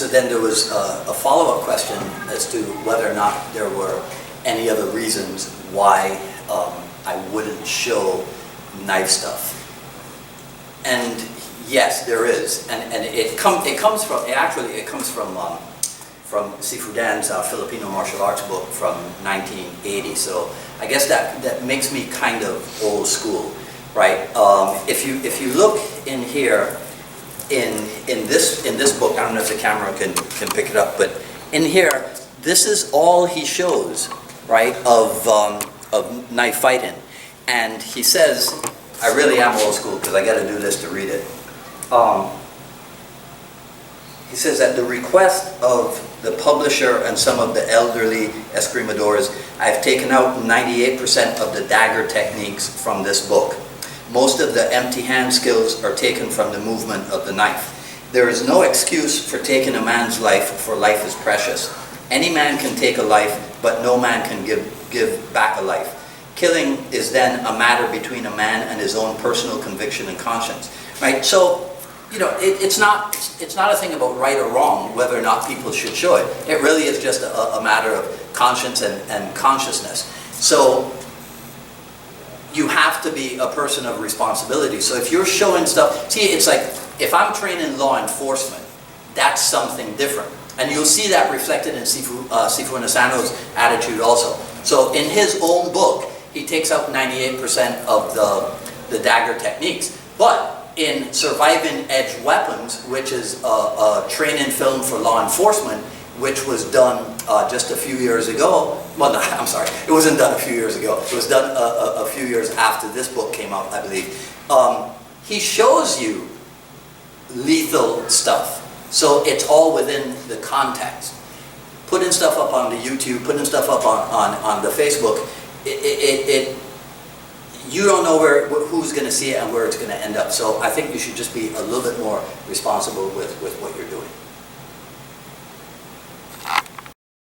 So then there was a follow-up question as to whether or not there were any other reasons why I wouldn't show knife stuff. And yes, there is, and it comes from Sifu Dan's Filipino martial arts book from 1980. So I guess that makes me kind of old school, right? If you look in here, in this book, I don't know if the camera can pick it up, but in here, this is all he shows, right, of knife fighting. And he says, I really am old school because I got to do this to read it. He says, at the request of the publisher and some of the elderly escrimadores, I've taken out 98% of the dagger techniques from this book. Most of the empty hand skills are taken from the movement of the knife. There is no excuse for taking a man's life, for life is precious. Any man can take a life, but no man can give back a life. Killing is then a matter between a man and his own personal conviction and conscience, right? So, you know, it's not a thing about right or wrong, whether or not people should show it. It really is just a matter of conscience and consciousness. So, you have to be a person of responsibility. So if you're showing stuff, see, it's like, if I'm training law enforcement, that's something different. And you'll see that reflected in Sifu Nasano's attitude also. So in his own book, he takes out 98% of the dagger techniques. But in Surviving Edge Weapons, which is a training film for law enforcement, which was done just a few years ago. Well, no, I'm sorry, it wasn't done a few years ago. It was done a few years after this book came out, I believe. He shows you lethal stuff. So it's all within the context. Putting stuff up on the YouTube, putting stuff up on the Facebook, you don't know who's going to see it and where it's going to end up. So I think you should just be a little bit more responsible with what you're doing.